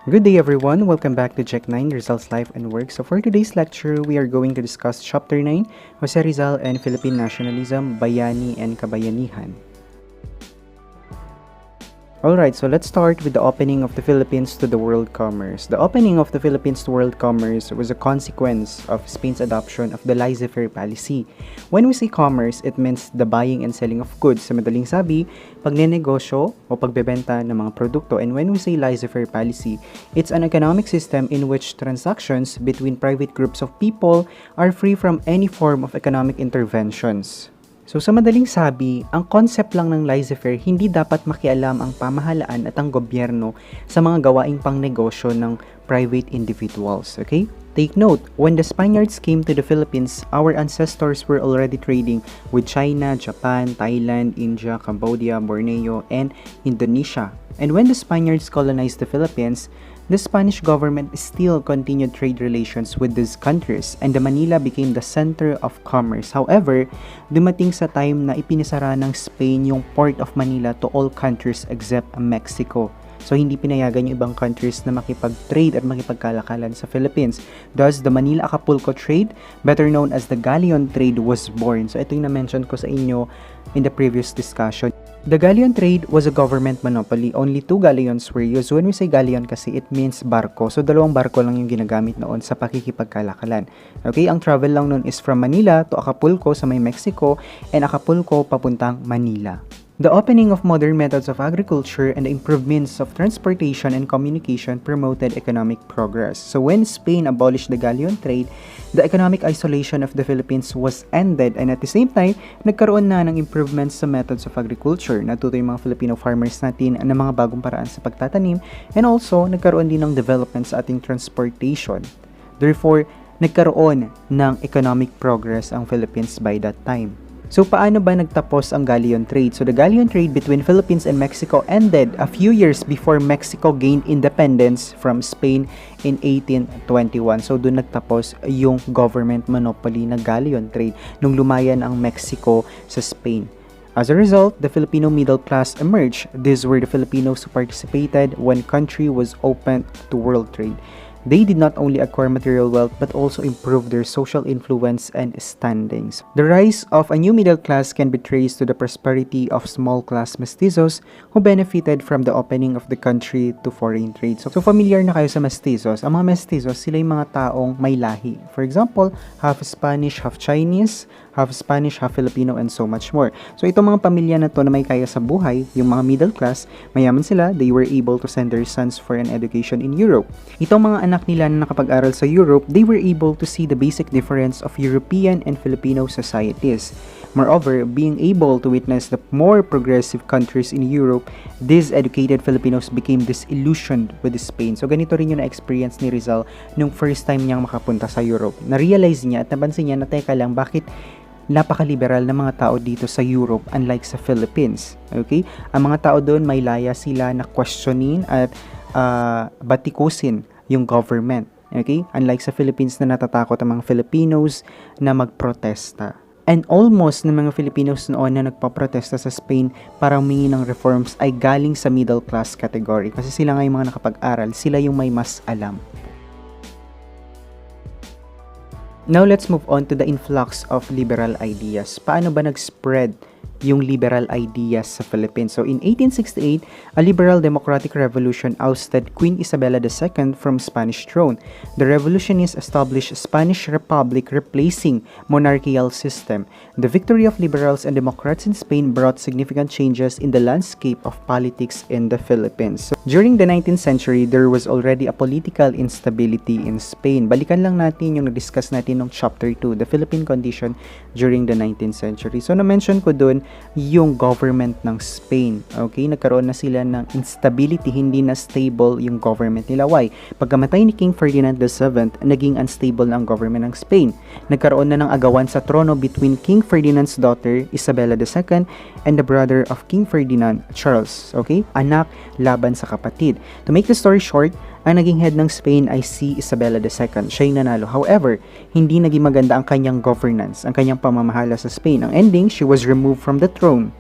Good day everyone, welcome back to GEC9 Rizal's Life and Work. So for today's lecture, we are going to discuss Chapter 9, Jose Rizal and Philippine Nationalism, Bayani and Kabayanihan. Alright, so let's start with the opening of the Philippines to the world commerce. The opening of the Philippines to world commerce was a consequence of Spain's adoption of the laissez-faire policy. When we say commerce, it means the buying and selling of goods. Sa madaling sabi, pagnenegosyo o pagbebenta ng mga produkto. And when we say laissez-faire policy, it's an economic system in which transactions between private groups of people are free from any form of economic interventions. So sa madaling sabi, ang concept lang ng laissez-faire, hindi dapat makialam ang pamahalaan at ang gobyerno sa mga gawaing pangnegosyo ng private individuals, okay? Take note, when the Spaniards came to the Philippines, our ancestors were already trading with China, Japan, Thailand, India, Cambodia, Borneo, and Indonesia. And when the Spaniards colonized the Philippines, the Spanish government still continued trade relations with these countries and the Manila became the center of commerce. However, dumating sa time na ipinisara ng Spain yung port of Manila to all countries except Mexico. So, hindi pinayagan yung ibang countries na makipag-trade at makipagkalakalan sa Philippines. Thus, the Manila-Acapulco trade, better known as the galleon trade, was born. So, ito yung na-mention ko sa inyo in the previous discussion. The galleon trade was a government monopoly. Only 2 galleons were used. When we say galleon kasi, it means barko. So, 2 barko lang yung ginagamit noon sa pakikipagkalakalan. Okay, ang travel lang noon is from Manila to Acapulco sa may Mexico and Acapulco papuntang Manila. The opening of modern methods of agriculture and the improvements of transportation and communication promoted economic progress. So when Spain abolished the galleon trade, the economic isolation of the Philippines was ended and at the same time, nagkaroon na ng improvements sa methods of agriculture. Natuto yung mga Filipino farmers natin ng mga bagong paraan sa pagtatanim and also nagkaroon din ng development sa ating transportation. Therefore, nagkaroon ng economic progress ang Philippines by that time. So, paano ba nagtapos ang galleon trade? So, the galleon trade between Philippines and Mexico ended a few years before Mexico gained independence from Spain in 1821. So, doon nagtapos yung government monopoly na galleon trade nung lumayan ang Mexico sa Spain. As a result, the Filipino middle class emerged. These were the Filipinos who participated when country was open to world trade. They did not only acquire material wealth but also improve their social influence and standings. The rise of a new middle class can be traced to the prosperity of small class mestizos who benefited from the opening of the country to foreign trade. So familiar na kayo sa mestizos. Ang mga mestizos, sila yung mga taong may lahi. For example, half Spanish, half Chinese, half Spanish, half Filipino, and so much more. So itong mga pamilya na to na may kaya sa buhay, yung mga middle class, mayaman sila, they were able to send their sons for an education in Europe. Itong mga anak nila na nakapag-aral sa Europe, they were able to see the basic difference of European and Filipino societies. Moreover, being able to witness the more progressive countries in Europe, these educated Filipinos became disillusioned with Spain. So ganito rin yung na-experience ni Rizal nung first time niyang makapunta sa Europe. Na-realize niya at napansin niya na teka lang, bakit napaka-liberal ng mga tao dito sa Europe unlike sa Philippines. Okay? Ang mga tao doon may laya sila na questionin at batikusin yung government. Okay? Unlike sa Philippines na natatakot ang mga Filipinos na magprotesta. And almost ng mga Filipinos noon na nagpaprotesta sa Spain para humingi ng reforms ay galing sa middle class category. Kasi sila nga yung mga nakapag-aral, sila yung may mas alam. Now, let's move on to the influx of liberal ideas. Paano ba nag-spread yung liberal ideas sa Philippines? So, in 1868, a liberal democratic revolution ousted Queen Isabella II from Spanish throne. The revolutionists established Spanish Republic, replacing monarchical system. The victory of liberals and democrats in Spain brought significant changes in the landscape of politics in the Philippines. So, during the 19th century, there was already a political instability in Spain. Balikan lang natin yung na-discuss natin ng chapter 2, the Philippine condition during the 19th century. So, na-mention ko dun yung government ng Spain. Okay? Nagkaroon na sila ng instability, hindi na stable yung government nila. Why? Pagkamatay ni King Ferdinand VII, naging unstable na ang government ng Spain. Nagkaroon na ng agawan sa trono between King Ferdinand's daughter, Isabella II, and the brother of King Ferdinand, Charles. Okay? Anak laban sa kapatid. To make the story short, ang naging head ng Spain ay si Isabella II. Siya yung nanalo. However, hindi naging maganda ang kanyang governance, ang kanyang pamamahala sa Spain. Ang ending, she was removed from the throne.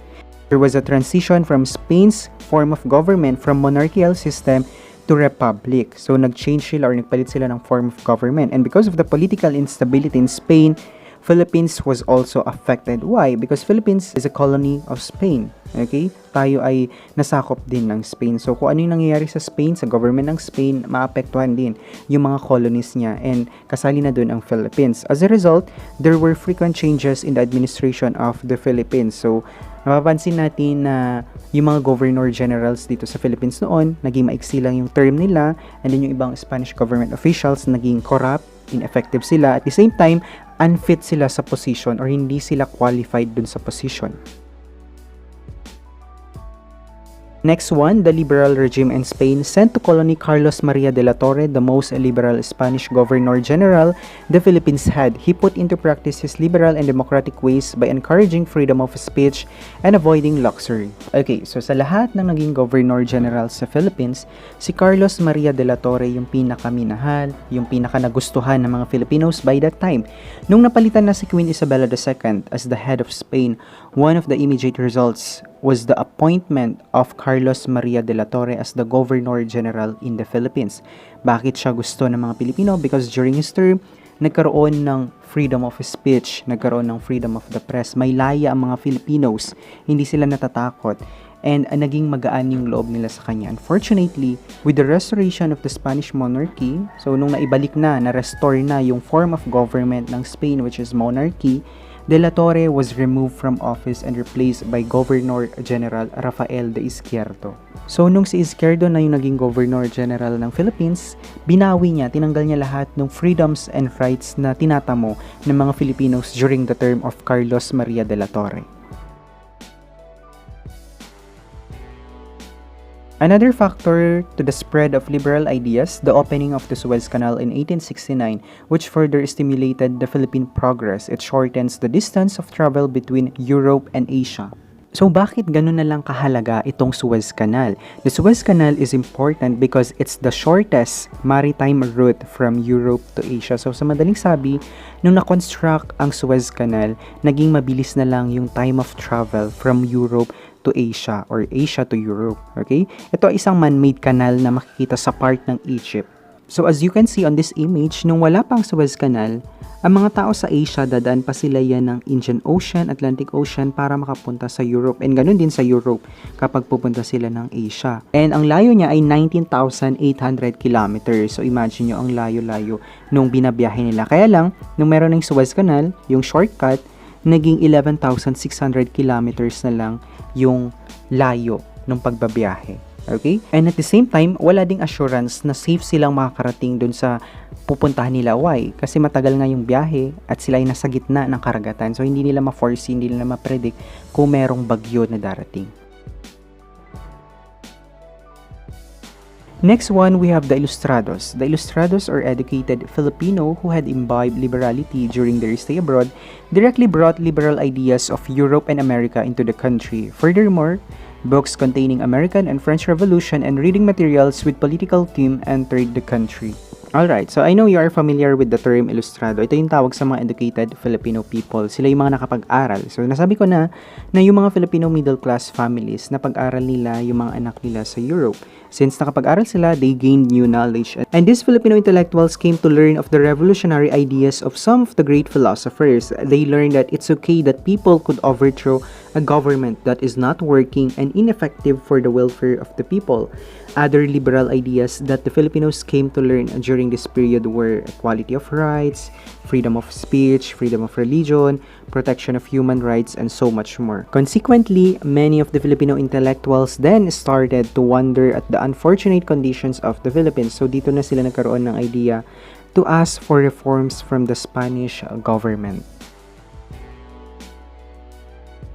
There was a transition from Spain's form of government from monarchical system to republic. So nag-change sila or nagpalit sila ng form of government. And because of the political instability in Spain, Philippines was also affected. Why? Because Philippines is a colony of Spain. Okay? Tayo ay nasakop din ng Spain. So kung ano yung nangyayari sa Spain, sa government ng Spain, maapektuhan din yung mga colonies niya and kasali na dun ang Philippines. As a result, there were frequent changes in the administration of the Philippines. So napapansin natin na yung mga governor generals dito sa Philippines noon, naging maiksi lang yung term nila, and then yung ibang Spanish government officials naging corrupt, ineffective sila. At the same time, unfit sila sa position or hindi sila qualified dun sa position. Next one, the liberal regime in Spain sent to colony Carlos Maria de la Torre, the most liberal Spanish governor general the Philippines had. He put into practice his liberal and democratic ways by encouraging freedom of speech and avoiding luxury. Okay, so sa lahat ng naging governor general sa Philippines, si Carlos Maria de la Torre yung pinakaminahal, yung pinakanagustuhan ng mga Filipinos by that time. Nung napalitan na si Queen Isabella II as the head of Spain, one of the immediate results was the appointment of Carlos Maria de la Torre as the Governor General in the Philippines. Bakit siya gusto ng mga Pilipino? Because during his term, nagkaroon ng freedom of speech, nagkaroon ng freedom of the press. May laya ang mga Filipinos, hindi sila natatakot, and naging magaan yung loob nila sa kanya. Unfortunately, with the restoration of the Spanish monarchy, so nung naibalik na-restore na yung form of government ng Spain, which is monarchy, De la Torre was removed from office and replaced by Governor General Rafael de Izquierdo. So, nung si Izquierdo na yung naging Governor General ng Philippines, binawi niya, tinanggal niya lahat ng freedoms and rights na tinatamo ng mga Filipinos during the term of Carlos Maria de la Torre. Another factor to the spread of liberal ideas, the opening of the Suez Canal in 1869, which further stimulated the Philippine progress. It shortens the distance of travel between Europe and Asia. So bakit ganun na lang kahalaga itong Suez Canal? The Suez Canal is important because it's the shortest maritime route from Europe to Asia. So sa madaling sabi, nung na-construct ang Suez Canal, naging mabilis na lang yung time of travel from Europe to Asia or Asia to Europe. Okay? Ito ay isang man-made canal na makikita sa part ng Egypt. So as you can see on this image, nung wala pang Suez Canal, ang mga tao sa Asia, dadaan pa sila yan ng Indian Ocean, Atlantic Ocean para makapunta sa Europe. And ganun din sa Europe kapag pupunta sila ng Asia. And ang layo niya ay 19,800 kilometers. So imagine nyo ang layo-layo nung binabiyahe nila. Kaya lang, nung meron ng Suez Canal, yung shortcut, naging 11,600 kilometers na lang yung layo ng pagbabiyahe. Okay? And at the same time, wala ding assurance na safe silang makakarating dun sa pupuntahan nila. Why? Kasi matagal nga yung biyahe at sila ay nasa gitna ng karagatan. So, hindi nila ma-foresee, hindi nila ma-predict kung merong bagyo na darating. Next one, we have the Illustrators. The Illustrators are educated Filipino who had imbibed liberality during their stay abroad, directly brought liberal ideas of Europe and America into the country. Furthermore, books containing American and French Revolution and reading materials with political theme entered the country. Alright, so I know you are familiar with the term Ilustrado. Ito yung tawag sa mga educated Filipino people. Sila yung mga nakapag-aral. So nasabi ko na yung mga Filipino middle class families, napag-aral nila yung mga anak nila sa Europe. Since nakapag-aral sila, they gained new knowledge. And these Filipino intellectuals came to learn of the revolutionary ideas of some of the great philosophers. They learned that it's okay that people could overthrow a government that is not working and ineffective for the welfare of the people. Other liberal ideas that the Filipinos came to learn during this period were equality of rights, freedom of speech, freedom of religion, protection of human rights, and so much more. Consequently, many of the Filipino intellectuals then started to wonder at the unfortunate conditions of the Philippines. So dito na sila nagkaroon ng idea to ask for reforms from the Spanish government.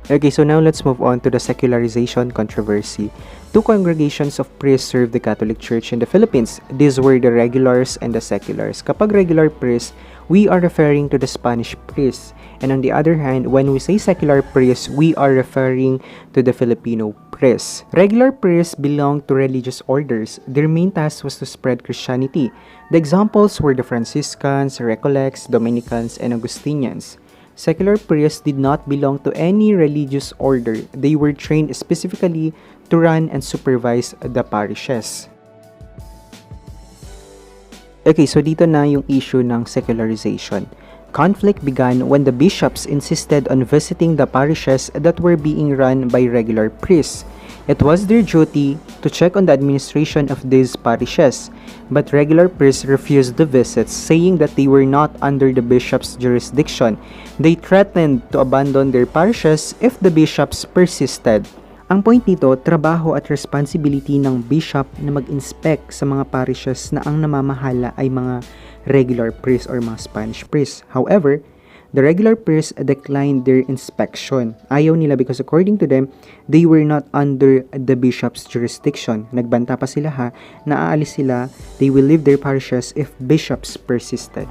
Okay, so now let's move on to the Secularization Controversy. Two congregations of priests served the Catholic Church in the Philippines. These were the regulars and the seculars. Kapag regular priests, we are referring to the Spanish priests. And on the other hand, when we say secular priests, we are referring to the Filipino priests. Regular priests belonged to religious orders. Their main task was to spread Christianity. The examples were the Franciscans, Recollects, Dominicans, and Augustinians. Secular priests did not belong to any religious order. They were trained specifically to run and supervise the parishes. Okay, so dito na yung issue ng secularization. Conflict began when the bishops insisted on visiting the parishes that were being run by regular priests. It was their duty to check on the administration of these parishes, but regular priests refused the visits, saying that they were not under the bishop's jurisdiction. They threatened to abandon their parishes if the bishops persisted. Ang point nito, trabaho at responsibility ng bishop na mag-inspect sa mga parishes na ang namamahala ay mga regular priests or mga Spanish priests. However, the regular priests declined their inspection. Ayaw nila because according to them, they were not under the bishop's jurisdiction. Nagbanta pa sila na aalis sila, they will leave their parishes if bishops persisted.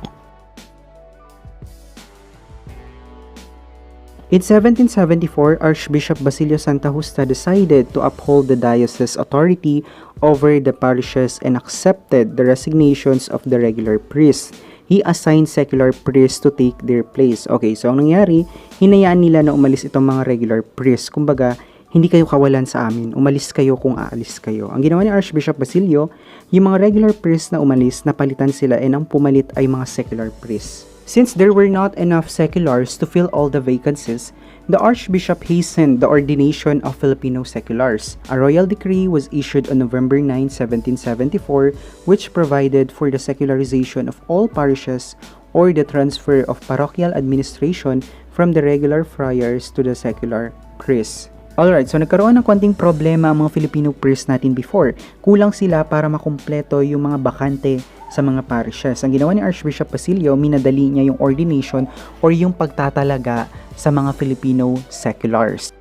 In 1774, Archbishop Basilio Santa Justa decided to uphold the diocese authority over the parishes and accepted the resignations of the regular priests. He assigned secular priests to take their place. Okay, so ang nangyari, hinayaan nila na umalis itong mga regular priests. Kumbaga, hindi kayo kawalan sa amin. Umalis kayo kung aalis kayo. Ang ginawa ni Archbishop Basilio, yung mga regular priests na umalis, napalitan sila and ang pumalit ay mga secular priests. Since there were not enough seculars to fill all the vacancies, the Archbishop hastened the ordination of Filipino seculars. A royal decree was issued on November 9, 1774, which provided for the secularization of all parishes or the transfer of parochial administration from the regular friars to the secular priests. Alright, so nagkaroon ng konting problema ang mga Filipino priests natin before. Kulang sila para makumpleto yung mga bakante sa mga parishes. Ang ginawa ni Archbishop Basilio, minadali niya yung ordination or yung pagtatalaga sa mga Filipino seculars.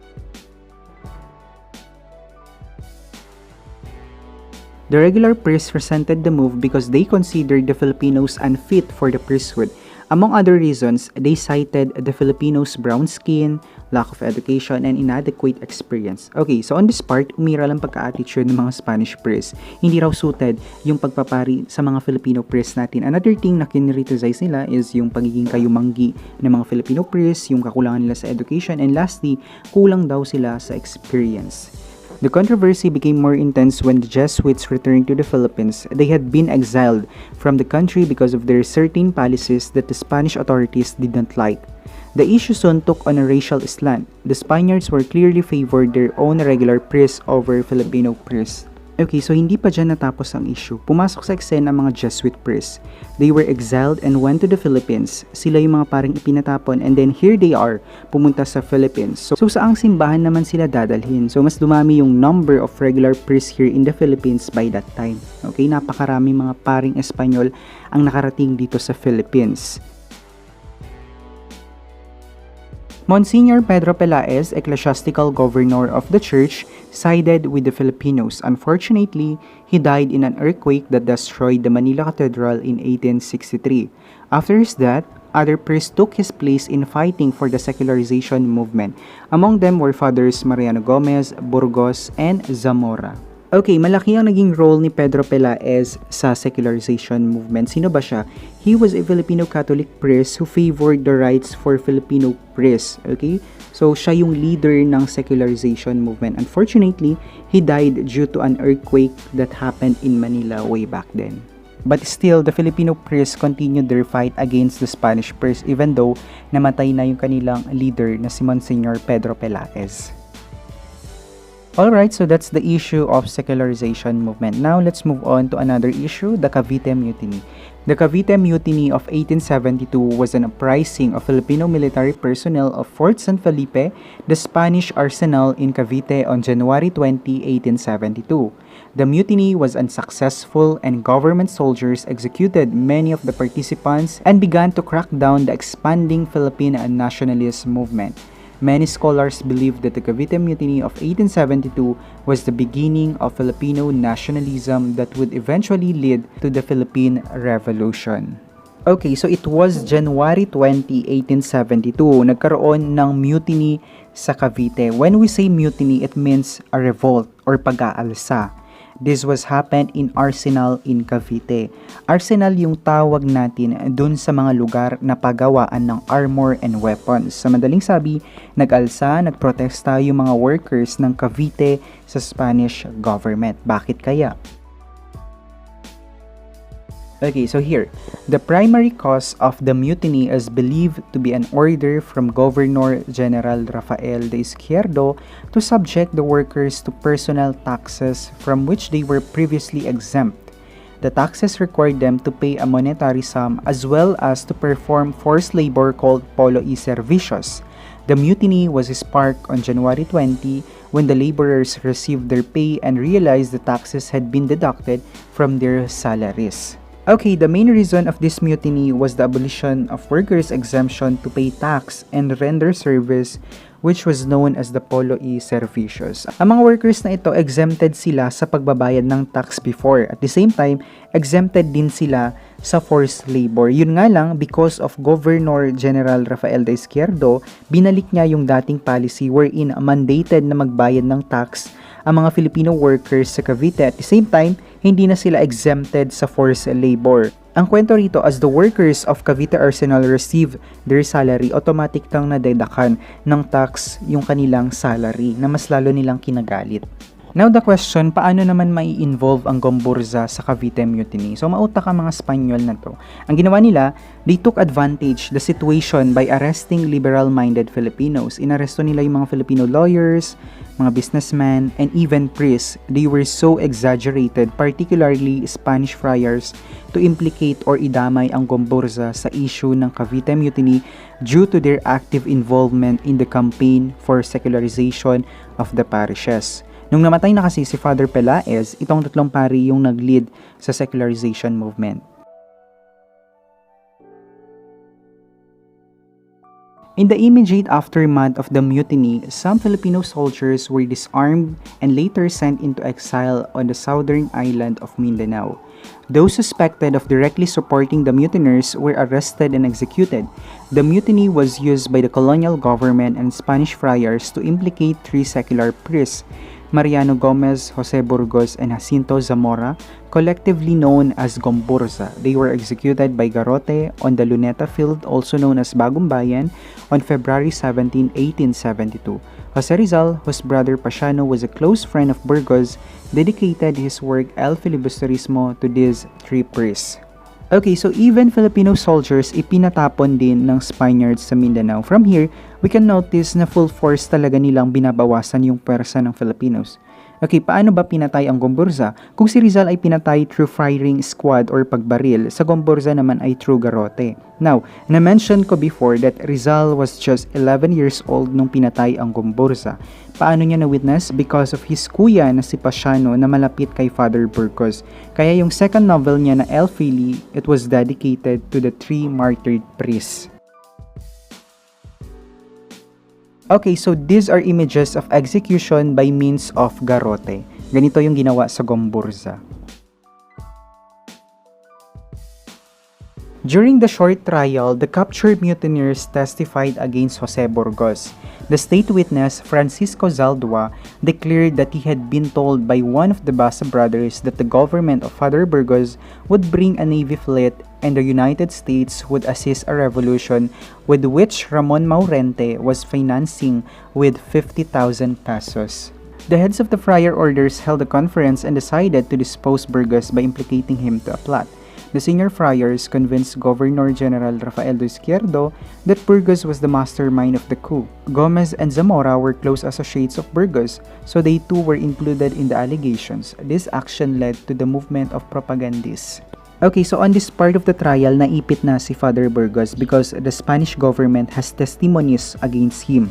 The regular priests resented the move because they considered the Filipinos unfit for the priesthood. Among other reasons, they cited the Filipinos' brown skin, lack of education, and inadequate experience. Okay, so on this part, umira lang pagka-attitude ng mga Spanish priests. Hindi raw suited yung pagpapari sa mga Filipino priests natin. Another thing na kinriticize nila is yung pagiging kayumanggi ng mga Filipino priests, yung kakulangan nila sa education, and lastly, kulang daw sila sa experience. The controversy became more intense when the Jesuits returned to the Philippines. They had been exiled from the country because of their certain policies that the Spanish authorities did not like. The issue soon took on a racial slant. The Spaniards were clearly favored their own regular priests over Filipino priests. Okay, so hindi pa dyan natapos ang issue. Pumasok sa eksena ang mga Jesuit priests. They were exiled and went to the Philippines. Sila yung mga parang ipinatapon and then here they are, pumunta sa Philippines. So saang simbahan naman sila dadalhin? So mas dumami yung number of regular priests here in the Philippines by that time. Okay, napakarami mga paring Espanyol ang nakarating dito sa Philippines. Monsignor Pedro Pelaez, ecclesiastical governor of the church, sided with the Filipinos. Unfortunately, he died in an earthquake that destroyed the Manila Cathedral in 1863. After his death, other priests took his place in fighting for the secularization movement. Among them were Fathers Mariano Gomez, Burgos, and Zamora. Okay, malaki ang naging role ni Pedro Pelaez sa secularization movement. Sino ba siya? He was a Filipino Catholic priest who favored the rights for Filipino priests. Okay? So, siya yung leader ng secularization movement. Unfortunately, he died due to an earthquake that happened in Manila way back then. But still, the Filipino priests continued their fight against the Spanish priests even though namatay na yung kanilang leader na si Monsignor Pedro Pelaez. Alright, so that's the issue of secularization movement. Now, let's move on to another issue, the Cavite Mutiny. The Cavite Mutiny of 1872 was an uprising of Filipino military personnel of Fort San Felipe, the Spanish arsenal in Cavite on January 20, 1872. The mutiny was unsuccessful and government soldiers executed many of the participants and began to crack down the expanding Philippine Nationalism movement. Many scholars believe that the Cavite Mutiny of 1872 was the beginning of Filipino nationalism that would eventually lead to the Philippine Revolution. Okay, so it was January 20, 1872, nagkaroon ng mutiny sa Cavite. When we say mutiny, it means a revolt or pag-aalsa. This was happened in Arsenal in Cavite. Arsenal yung tawag natin dun sa mga lugar na pagawaan ng armor and weapons. Sa madaling sabi, nag-alsa, nagprotesta yung mga workers ng Cavite sa Spanish government. Bakit kaya? Okay, so here, the primary cause of the mutiny is believed to be an order from Governor General Rafael de Izquierdo to subject the workers to personal taxes from which they were previously exempt. The taxes required them to pay a monetary sum as well as to perform forced labor called polo y servicios. The mutiny was sparked on January 20 when the laborers received their pay and realized the taxes had been deducted from their salaries. Okay, the main reason of this mutiny was the abolition of workers' exemption to pay tax and render service, which was known as the polo y servicios. Ang mga workers na ito, exempted sila sa pagbabayad ng tax before. At the same time, exempted din sila sa forced labor. Yun nga lang, because of Governor General Rafael de Izquierdo, binalik niya yung dating policy wherein mandated na magbayad ng tax ang mga Filipino workers sa Cavite. At the same time, hindi na sila exempted sa forced labor. Ang kwento rito, as the workers of Cavite Arsenal receive their salary, automatic kang nadedakan ng tax yung kanilang salary na mas lalo nilang kinagalit. Now the question, paano naman mai-involve ang GomBurZa sa Cavite Mutiny? So mautak ang mga Espanyol na to. Ang ginawa nila, they took advantage the situation by arresting liberal-minded Filipinos. Inaresto nila yung mga Filipino lawyers, mga businessmen, and even priests. They were so exaggerated, particularly Spanish friars, to implicate or idamay ang GomBurZa sa issue ng Cavite Mutiny due to their active involvement in the campaign for secularization of the parishes. Nung namatay na kasi si Father Pelaez, itong tatlong pari yung nag-lead sa Secularization Movement. In the immediate aftermath of the mutiny, some Filipino soldiers were disarmed and later sent into exile on the southern island of Mindanao. Those suspected of directly supporting the mutineers were arrested and executed. The mutiny was used by the colonial government and Spanish friars to implicate three secular priests, Mariano Gomez, Jose Burgos, and Jacinto Zamora, collectively known as GomBurZa. They were executed by garrote on the Luneta Field, also known as Bagong Bayan, on February 17, 1872. Jose Rizal, whose brother Pasiano was a close friend of Burgos, dedicated his work El Filibusterismo to these three priests. Okay, so even Filipino soldiers ipinatapon din ng Spaniards sa Mindanao. From here, we can notice na full force talaga nilang binabawasan yung pwersa ng Filipinos. Okay, paano ba pinatay ang GomBurZa? Kung si Rizal ay pinatay through firing squad or pagbaril, sa GomBurZa naman ay through garrote. Now, na-mention ko before that Rizal was just 11 years old nung pinatay ang GomBurZa. Paano niya na-witness? Because of his kuya na si Pasiano na malapit kay Father Burgos. Kaya yung second novel niya na El Fili, it was dedicated to the three martyred priests. Okay, so these are images of execution by means of garrote. Ganito yung ginawa sa GomBurZa. During the short trial, the captured mutineers testified against Jose Burgos. The state witness, Francisco Zaldua, declared that he had been told by one of the Basa brothers that the government of Father Burgos would bring a navy fleet and the United States would assist a revolution with which Ramon Maurente was financing with 50,000 pesos. The heads of the friar orders held a conference and decided to depose Burgos by implicating him to a plot. The senior friars convinced Governor General Rafael de Izquierdo that Burgos was the mastermind of the coup. Gomez and Zamora were close associates of Burgos, so they too were included in the allegations. This action led to the movement of propagandists. Okay, so on this part of the trial, naipit na si Father Burgos because the Spanish government has testimonies against him.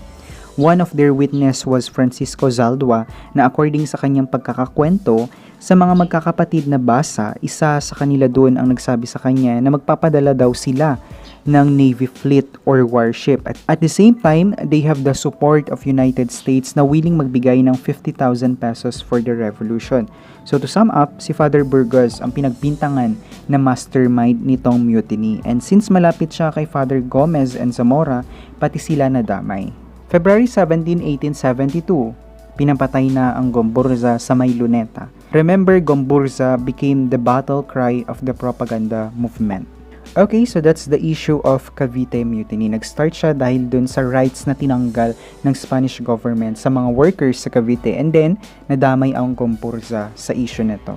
One of their witness was Francisco Zaldua na according sa kanyang pagkakakwento, sa mga magkakapatid na Basa, isa sa kanila doon ang nagsabi sa kanya na magpapadala daw sila ng Navy fleet or warship. At the same time, they have the support of United States na willing magbigay ng 50,000 pesos for the revolution. So to sum up, si Father Burgos ang pinagpintangan na mastermind nitong mutiny. And since malapit siya kay Father Gomez and Zamora, pati sila nadamay. February 17, 1872, pinapatay na ang GomBurZa sa may Luneta. Remember, GomBurZa became the battle cry of the propaganda movement. Okay, so that's the issue of Cavite Mutiny. Nag-start siya dahil dun sa rights na tinanggal ng Spanish government sa mga workers sa Cavite, and then nadamay ang GomBurZa sa issue nito.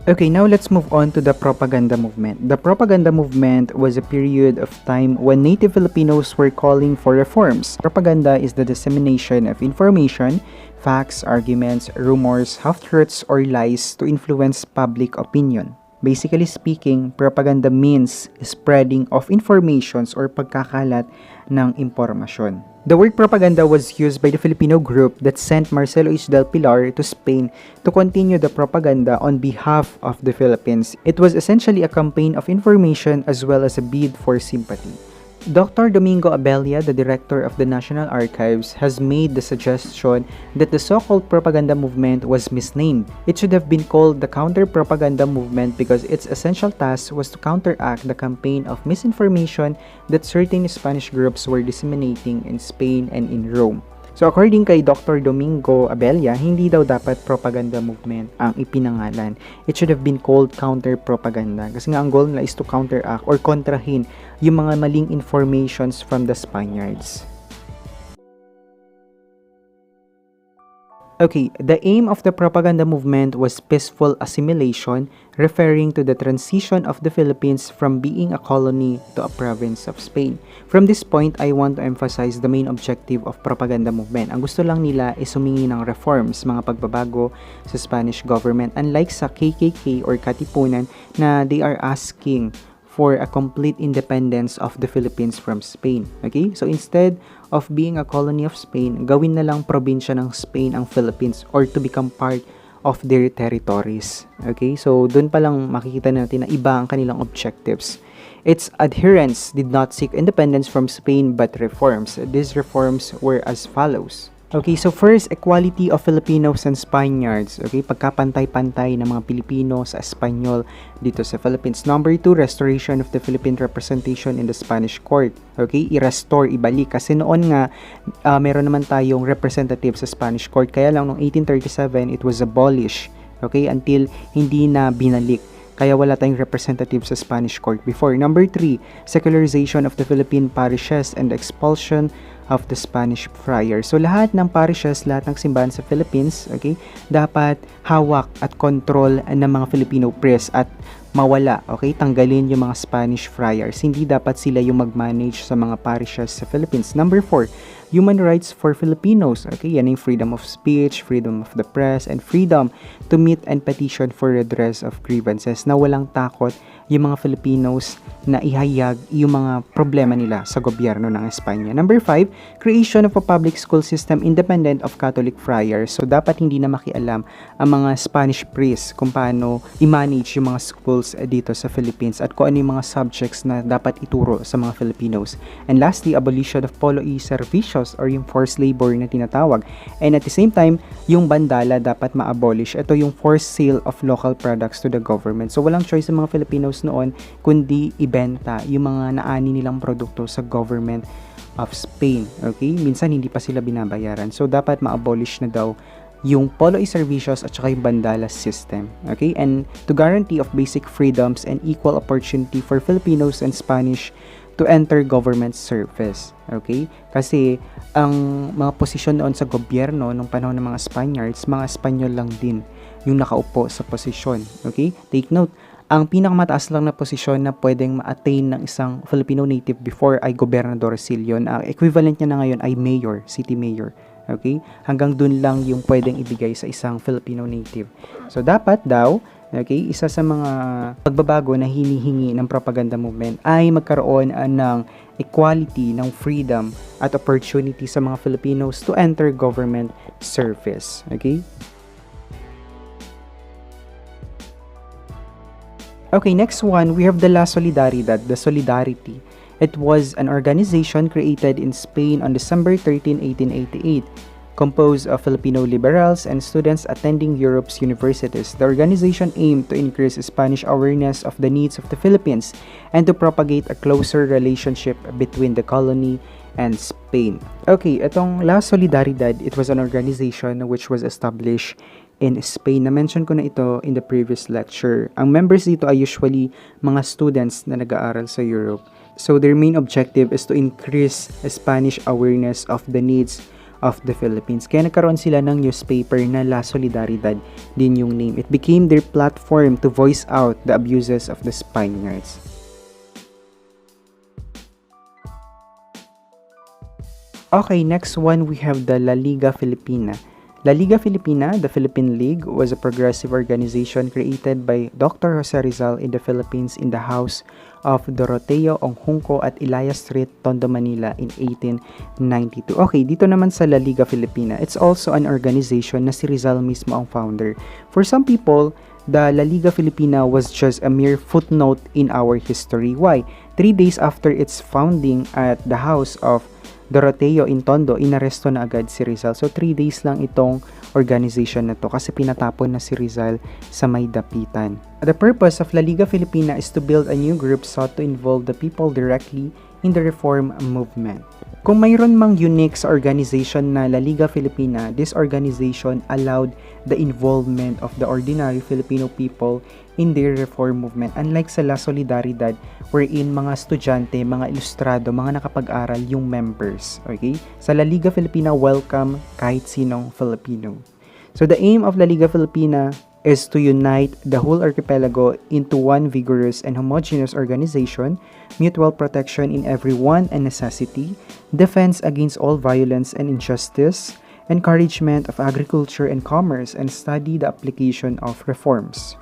Okay, now let's move on to the propaganda movement. The propaganda movement was a period of time when native Filipinos were calling for reforms. Propaganda is the dissemination of information, facts, arguments, rumors, half-truths, or lies to influence public opinion. Basically speaking, propaganda means spreading of informations or pagkakalat ng impormasyon. The word propaganda was used by the Filipino group that sent Marcelo H. del Pilar to Spain to continue the propaganda on behalf of the Philippines. It was essentially a campaign of information as well as a bid for sympathy. Dr. Domingo Abella, the director of the National Archives, has made the suggestion that the so-called propaganda movement was misnamed. It should have been called the counter-propaganda movement because its essential task was to counteract the campaign of misinformation that certain Spanish groups were disseminating in Spain and in Rome. So according kay Dr. Domingo Abella, hindi daw dapat propaganda movement ang ipinangalan. It should have been called counter-propaganda kasi nga ang goal nila is to counteract or kontrahin yung mga maling informations from the Spaniards. Okay, the aim of the propaganda movement was peaceful assimilation, referring to the transition of the Philippines from being a colony to a province of Spain. From this point, I want to emphasize the main objective of propaganda movement. Ang gusto lang nila is humingi ng reforms, mga pagbabago sa Spanish government. Unlike sa KKK or Katipunan na they are asking for a complete independence of the Philippines from Spain. Okay? So instead of being a colony of Spain, gawin na lang probinsya ng Spain ang Philippines or to become part of their territories. Okay? So dun pa lang makikita natin na iba ang kanilang objectives. Its adherents did not seek independence from Spain but reforms. These reforms were as follows. Okay, so first, equality of Filipinos and Spaniards. Okay, pagkapantay-pantay ng mga Pilipino sa Espanyol dito sa Philippines. Number 2, restoration of the Philippine representation in the Spanish court. Okay, i-restore, ibalik. Kasi noon nga, meron naman tayong representative sa Spanish court. Kaya lang, noong 1837, it was abolished. Okay, until hindi na binalik. Kaya wala tayong representative sa Spanish court before. Number 3, secularization of the Philippine parishes and expulsion of the Spanish friars. So lahat ng parishes, lahat ng simbahan sa Philippines, okay, dapat hawak at control ng mga Filipino priests at mawala, okay, tanggalin yung mga Spanish friars. Hindi dapat sila yung mag-manage sa mga parishes sa Philippines. Number 4, human rights for Filipinos. Okay, yan yung freedom of speech, freedom of the press, and freedom to meet and petition for redress of grievances, na walang takot yung mga Filipinos na ihayag yung mga problema nila sa gobyerno ng Espanya. Number 5, creation of a public school system independent of Catholic friars. So dapat hindi na makialam ang mga Spanish priests kung paano i-manage yung mga schools dito sa Philippines at kung ano yung mga subjects na dapat ituro sa mga Filipinos. And lastly, abolition of polo y servicios or yung forced labor na tinatawag. And at the same time, yung bandala dapat ma-abolish. Ito yung forced sale of local products to the government. So walang choice sa mga Filipinos noon kundi ibenta yung mga naani nilang produkto sa government of Spain. Okay? Minsan hindi pa sila binabayaran. So dapat ma-abolish na daw yung polo y servicios at saka yung bandala system. Okay? And to guarantee of basic freedoms and equal opportunity for Filipinos and Spanish to enter government service. Okay? Kasi ang mga posisyon noon sa gobyerno nung panahon ng mga Spaniards, mga Espanyol lang din yung nakaupo sa posisyon. Okay? Take note, ang pinakamataas lang na posisyon na pwedeng ma-attain ng isang Filipino native before ay gobernadorcillo. Ang equivalent niya na ngayon ay mayor, city mayor. Okay? Hanggang dun lang yung pwedeng ibigay sa isang Filipino native. So dapat daw, okay, isa sa mga pagbabago na hinihingi ng propaganda movement ay magkaroon ng equality, ng freedom at opportunity sa mga Filipinos to enter government service. Okay? Okay, next one, we have the La Solidaridad, the Solidarity. It was an organization created in Spain on December 13, 1888, composed of Filipino liberals and students attending Europe's universities. The organization aimed to increase Spanish awareness of the needs of the Philippines and to propagate a closer relationship between the colony and Spain. Okay, itong La Solidaridad, it was an organization which was established in Spain. Na-mention ko na ito in the previous lecture. Ang members dito ay usually mga students na nag-aaral sa Europe. So their main objective is to increase Spanish awareness of the needs of the Philippines. Kaya nagkaroon sila ng newspaper na La Solidaridad din yung name. It became their platform to voice out the abuses of the Spaniards. Okay, next one we have the La Liga Filipina. La Liga Filipina, the Philippine League, was a progressive organization created by Dr. Jose Rizal in the Philippines in the house of Doroteo Onghunco at Ilaya Street, Tondo, Manila in 1892. Okay, dito naman sa La Liga Filipina, it's also an organization na si Rizal mismo ang founder. For some people, the La Liga Filipina was just a mere footnote in our history. Why? 3 days after its founding at the house of Doroteo in Tondo, inaresto na agad si Rizal. So 3 days lang itong organization na to kasi pinatapon na si Rizal sa may dapitan. The purpose of La Liga Filipina is to build a new group sought to involve the people directly in the reform movement. Kung mayroon mang unique sa organization na La Liga Filipina, this organization allowed the involvement of the ordinary Filipino people in their reform movement. Unlike sa La Solidaridad, wherein mga estudyante, mga ilustrado, mga nakapag-aral yung members. Okay? Sa La Liga Filipina, welcome kahit sinong Filipino. So the aim of La Liga Filipina is to unite the whole archipelago into one vigorous and homogeneous organization, mutual protection in every want and necessity, defense against all violence and injustice, encouragement of agriculture and commerce, and study the application of reforms.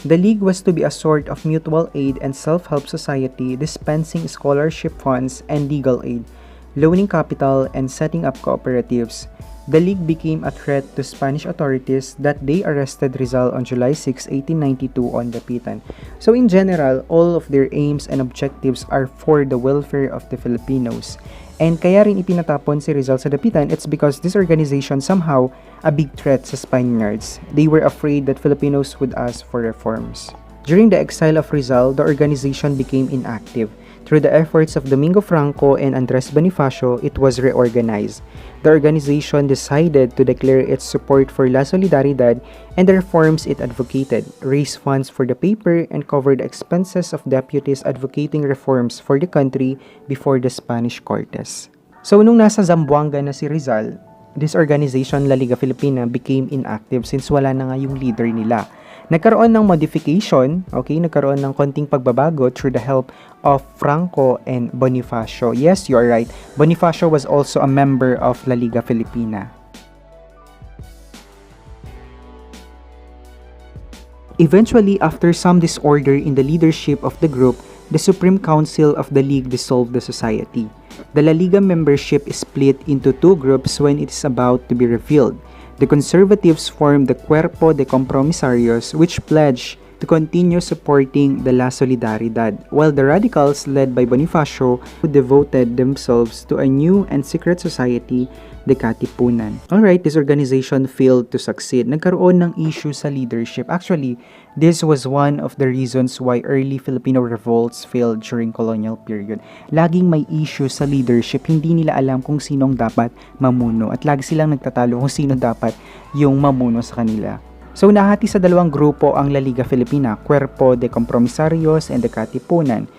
The League was to be a sort of mutual aid and self-help society dispensing scholarship funds and legal aid, loaning capital, and setting up cooperatives. The League became a threat to Spanish authorities that they arrested Rizal on July 6, 1892 on Dapitan. So in general, all of their aims and objectives are for the welfare of the Filipinos. And kaya rin ipinatapon si Rizal sa Dapitan, it's because this organization somehow a big threat sa Spaniards. They were afraid that Filipinos would ask for reforms. During the exile of Rizal, the organization became inactive. Through the efforts of Domingo Franco and Andres Bonifacio, it was reorganized. The organization decided to declare its support for La Solidaridad and the reforms it advocated, raise funds for the paper, and cover the expenses of deputies advocating reforms for the country before the Spanish Cortes. So nung nasa Zamboanga na si Rizal, this organization La Liga Filipina became inactive since wala na nga yung leader nila. Nagkaroon ng modification, okay, nagkaroon ng konting pagbabago through the help of Franco and Bonifacio. Yes, you are right. Bonifacio was also a member of La Liga Filipina. Eventually, after some disorder in the leadership of the group, the Supreme Council of the League dissolved the society. The La Liga membership is split into 2 groups when it is about to be revealed. The conservatives formed the Cuerpo de Compromisarios, which pledged to continue supporting the La Solidaridad, while the radicals led by Bonifacio who devoted themselves to a new and secret society, the Katipunan. Alright, this organization failed to succeed. Nagkaroon ng issue sa leadership. Actually, this was one of the reasons why early Filipino revolts failed during colonial period. Laging may issue sa leadership. Hindi nila alam kung sinong dapat mamuno. At lagi silang nagtatalo kung sino dapat yung mamuno sa kanila. So, nahati sa 2 grupo ang La Liga Filipina, Cuerpo de Compromisarios and the Katipunan.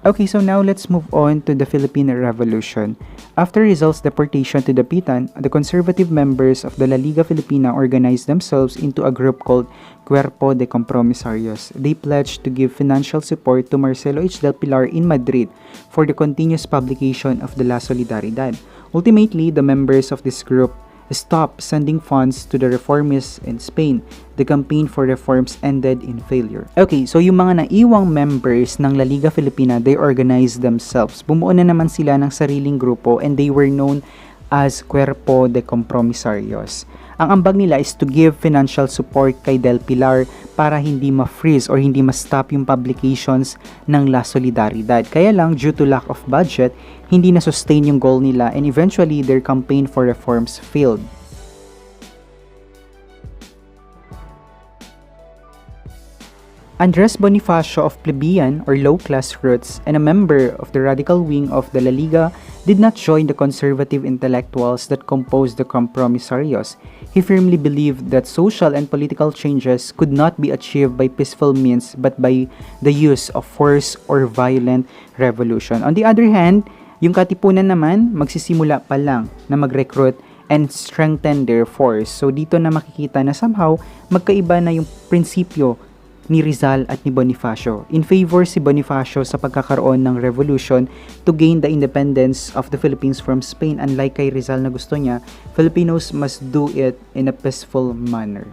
Okay, so now let's move on to the Philippine Revolution. After Rizal's deportation to Dapitan, the conservative members of the La Liga Filipina organized themselves into a group called Cuerpo de Compromisarios. They pledged to give financial support to Marcelo H. del Pilar in Madrid for the continuous publication of the La Solidaridad. Ultimately, the members of this group stopped sending funds to the reformists in Spain. The campaign for reforms ended in failure. Okay, so yung mga naiwang members ng La Liga Filipina, they organized themselves. Bumuo na naman sila ng sariling grupo and they were known as Cuerpo de Compromisarios. Ang ambag nila is to give financial support kay Del Pilar para hindi ma-freeze or hindi ma-stop yung publications ng La Solidaridad. Kaya lang, due to lack of budget, hindi na-sustain yung goal nila and eventually their campaign for reforms failed. Andres Bonifacio of plebeian or low-class roots and a member of the radical wing of the La Liga did not join the conservative intellectuals that composed the compromisarios. He firmly believed that social and political changes could not be achieved by peaceful means but by the use of force or violent revolution. On the other hand, yung Katipunan naman, magsisimula pa lang na mag-recruit and strengthen their force. So dito na makikita na somehow magkaiba na yung prinsipyo ni Rizal at ni Bonifacio. In favor si Bonifacio sa pagkakaroon ng revolution to gain the independence of the Philippines from Spain. Unlike kay Rizal na gusto niya, Filipinos must do it in a peaceful manner.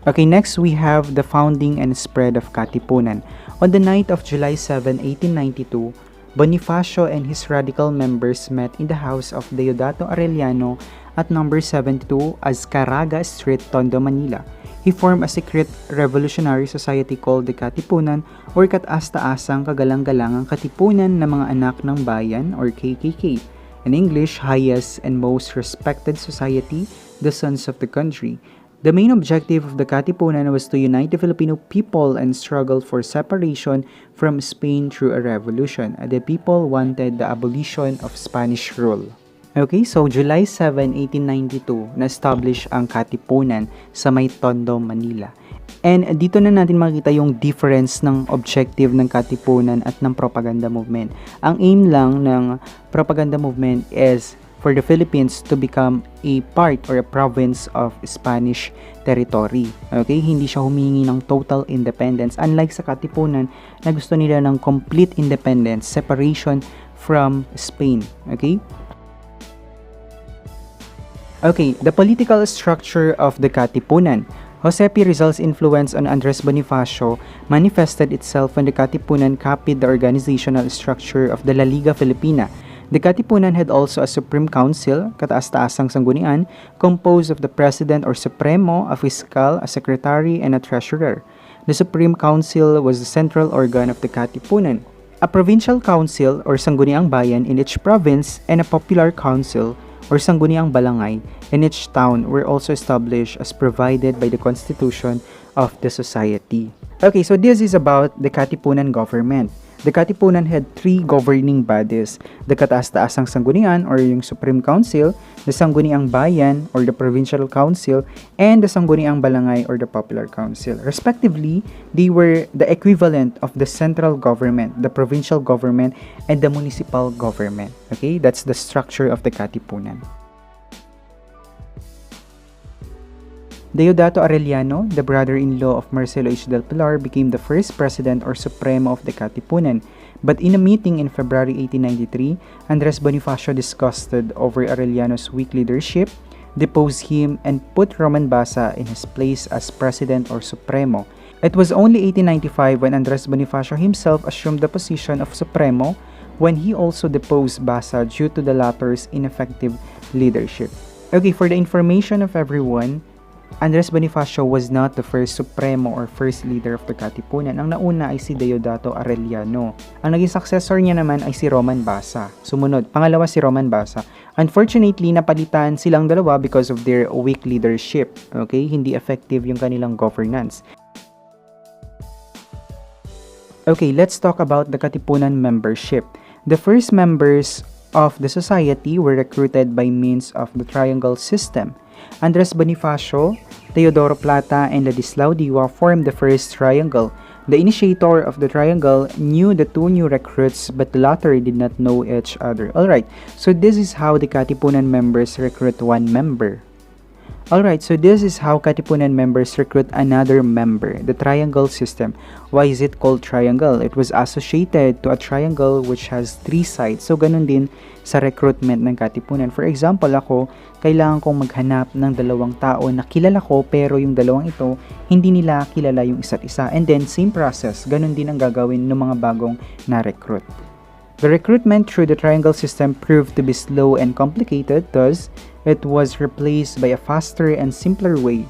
Okay, next we have the founding and spread of Katipunan. On the night of July 7, 1892, Bonifacio and his radical members met in the house of Deodato Arellano at number 72 Azcaraga Street, Tondo, Manila. He formed a secret revolutionary society called the Katipunan or Kataas-Taasang Kagalang-Galangang Katipunan ng mga anak ng bayan or KKK. In English, highest and most respected society, the sons of the country. The main objective of the Katipunan was to unite the Filipino people and struggle for separation from Spain through a revolution. The people wanted the abolition of Spanish rule. Okay, so July 7, 1892, na-establish ang Katipunan sa may Tondo, Manila. And dito na natin makita yung difference ng objective ng Katipunan at ng propaganda movement. Ang aim lang ng propaganda movement is for the Philippines to become a part or a province of Spanish territory. Okay, hindi siya humingi ng total independence. Unlike sa Katipunan na gusto nila ng complete independence, separation from Spain. Okay? Okay, the political structure of the Katipunan. Jose P. Rizal's influence on Andres Bonifacio manifested itself when the Katipunan copied the organizational structure of the La Liga Filipina. The Katipunan had also a Supreme Council, kataas-taasang sanggunian, composed of the President or Supremo, a Fiscal, a Secretary, and a Treasurer. The Supreme Council was the central organ of the Katipunan. A Provincial Council or Sangguniang Bayan in each province and a Popular Council or Sangguniang Balangay in each town were also established as provided by the Constitution of the society. Okay, so this is about the Katipunan government. The Katipunan had three governing bodies, the Kataas-Taasang Sanggunian or yung Supreme Council, the Sangguniang Bayan or the Provincial Council, and the Sangguniang Balangay or the Popular Council. Respectively, they were the equivalent of the central government, the provincial government, and the municipal government. Okay, that's the structure of the Katipunan. Deodato Arellano, the brother-in-law of Marcelo H. del Pilar, became the first president or supremo of the Katipunan. But in a meeting in February 1893, Andres Bonifacio disgusted over Arellano's weak leadership, deposed him, and put GomBurZa in his place as president or supremo. It was only 1895 when Andres Bonifacio himself assumed the position of supremo, when he also deposed Baza due to the latter's ineffective leadership. Okay, for the information of everyone, Andres Bonifacio was not the first supremo or first leader of the Katipunan. Ang nauna ay si Deodato Arellano. Ang naging successor niya naman ay si GomBurZa. Sumunod, pangalawa si GomBurZa. Unfortunately, napalitan silang dalawa because of their weak leadership. Okay, hindi effective yung kanilang governance. Okay, let's talk about the Katipunan membership. The first members of the society were recruited by means of the triangle system. Andres Bonifacio, Teodoro Plata, and Ladislao Diwa formed the first triangle. The initiator of the triangle knew the two new recruits, but the latter did not know each other. Alright, so this is how the Katipunan members recruit one member. Alright, so this is how Katipunan members recruit another member, the triangle system. Why is it called triangle? It was associated to a triangle which has three sides. So, ganun din sa recruitment ng Katipunan. For example, ako, kailangan kong maghanap ng dalawang tao na kilala ko pero yung dalawang ito, hindi nila kilala yung isa't isa. And then, same process. Ganun din ang gagawin ng mga bagong na-recruit. The recruitment through the triangle system proved to be slow and complicated, thus, it was replaced by a faster and simpler way,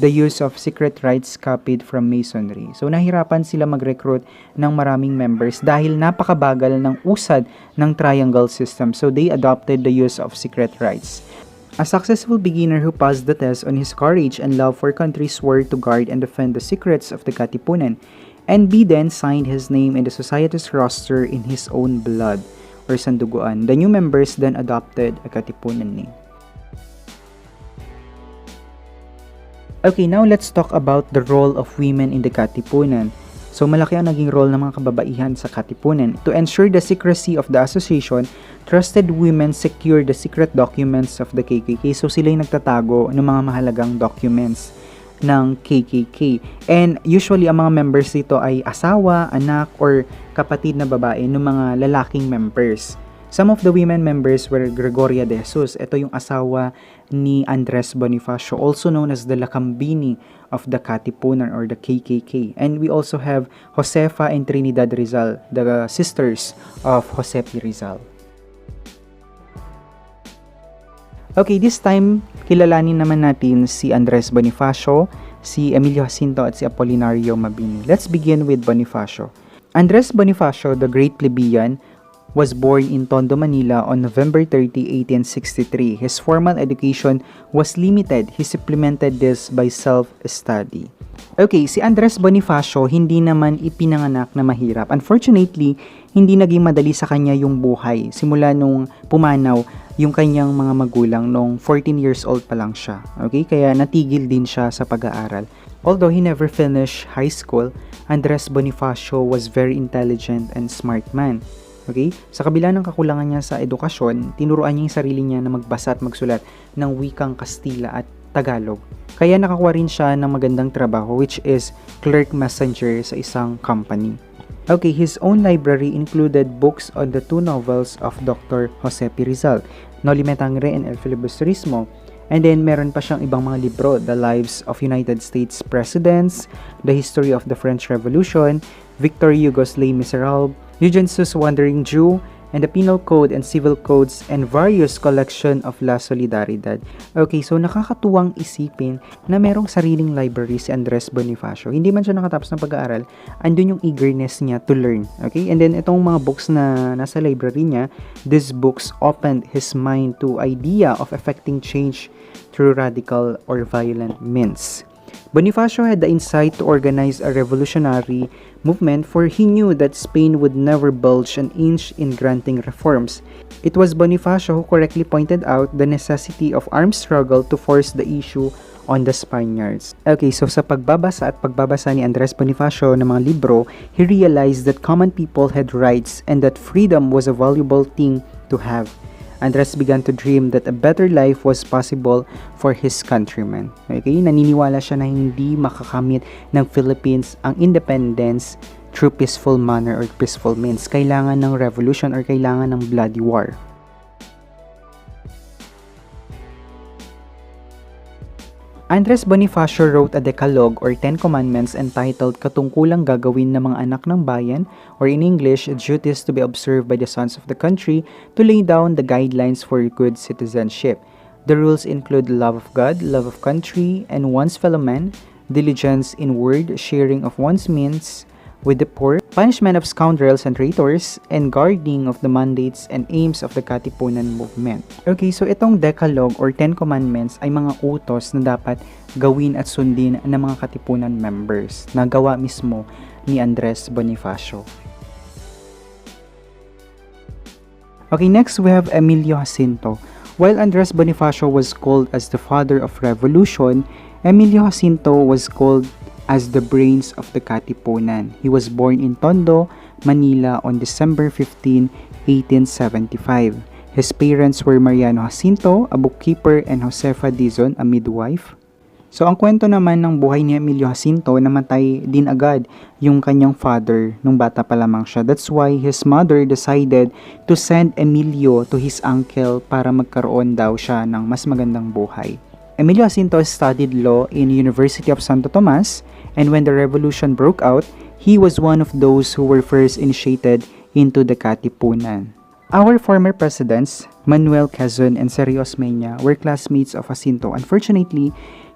the use of secret rites copied from Masonry. So, nahirapan sila mag-recruit ng maraming members dahil napakabagal ng usad ng triangle system. So, they adopted the use of secret rites. A successful beginner who passed the test on his courage and love for country swore to guard and defend the secrets of the Katipunan, and B then signed his name in the society's roster in his own blood, or sanduguan. The new members then adopted a Katipunan name. Okay, now let's talk about the role of women in the Katipunan. So malaki ang naging role ng mga kababaihan sa Katipunan. To ensure the secrecy of the association, trusted women secured the secret documents of the KKK. So sila yung nagtatago ng mga mahalagang documents ng KKK. And usually ang mga members dito ay asawa, anak, or kapatid na babae ng mga lalaking members. Some of the women members were Gregoria de Jesus. Ito yung asawa ni Andres Bonifacio, also known as the Lakambini of the Katipunan or the KKK. And we also have Josefa and Trinidad Rizal, the sisters of Jose P. Rizal. Okay, this time, kilalanin naman natin si Andres Bonifacio, si Emilio Sinto at si Apolinario Mabini. Let's begin with Bonifacio. Andres Bonifacio, the great plebeian, was born in Tondo, Manila on November 30, 1863. His formal education was limited. He supplemented this by self-study. Okay, si Andres Bonifacio hindi naman ipinanganak na mahirap. Unfortunately, hindi naging madali sa kanya yung buhay simula nung pumanaw yung kanyang mga magulang nung 14 years old pa lang siya. Okay, kaya natigil din siya sa pag-aaral. Although he never finished high school, Andres Bonifacio was very intelligent and smart man. Okay? Sa kabila ng kakulangan niya sa edukasyon, tinuruan niya yung sarili niya na magbasa at magsulat ng wikang Kastila at Tagalog. Kaya nakakuha rin siya ng magandang trabaho, which is clerk messenger sa isang company. Okay, his own library included books on the two novels of Dr. Jose P. Rizal, Noli Me Tangere and El Filibusterismo. And then, meron pa siyang ibang mga libro, The Lives of United States Presidents, The History of the French Revolution, Victor Hugo's Les Miserables, Eugenio's Wandering Jew, and the Penal Code and Civil Codes, and various collection of La Solidaridad. Okay, so nakakatuwang isipin na merong sariling library si Andres Bonifacio. Hindi man siya nakatapos ng pag-aaral, andun yung eagerness niya to learn. Okay, and then itong mga books na nasa library niya, these books opened his mind to idea of effecting change through radical or violent means. Bonifacio had the insight to organize a revolutionary movement, for he knew that Spain would never budge an inch in granting reforms. It was Bonifacio who correctly pointed out the necessity of armed struggle to force the issue on the Spaniards. Okay, so sa pagbabasa ni Andres Bonifacio ng mga libro, he realized that common people had rights and that freedom was a valuable thing to have. Andres began to dream that a better life was possible for his countrymen. Okay, naniniwala siya na hindi makakamit ng Philippines ang independence through peaceful manner or peaceful means. Kailangan ng revolution or kailangan ng bloody war. Andres Bonifacio wrote a decalogue or 10 commandments entitled Katungkulang Gagawin ng Mga Anak ng Bayan, or in English, Duties to be Observed by the Sons of the Country, to lay down the guidelines for good citizenship. The rules include love of God, love of country, and one's fellow man, diligence in word, sharing of one's means with the poor, punishment of scoundrels and traitors, and guarding of the mandates and aims of the Katipunan movement. Okay, so itong Decalogue or 10 Commandments ay mga utos na dapat gawin at sundin ng mga Katipunan members na gawa mismo ni Andres Bonifacio. Okay, next we have Emilio Sinto. While Andres Bonifacio was called as the father of revolution, Emilio Sinto was called as the brains of the Katipunan. He was born in Tondo, Manila on December 15, 1875. His parents were Mariano Jacinto, a bookkeeper, and Josefa Dizon, a midwife. So, ang kwento naman ng buhay ni Emilio Jacinto, namatay din agad yung kanyang father nung bata pa lamang siya. That's why his mother decided to send Emilio to his uncle para magkaroon daw siya ng mas magandang buhay. Emilio Sinto studied law in University of Santo Tomas, and when the revolution broke out, he was one of those who were first initiated into the Katipunan. Our former presidents, Manuel Quezon and Sergio Osmeña, were classmates of Jacinto. Unfortunately,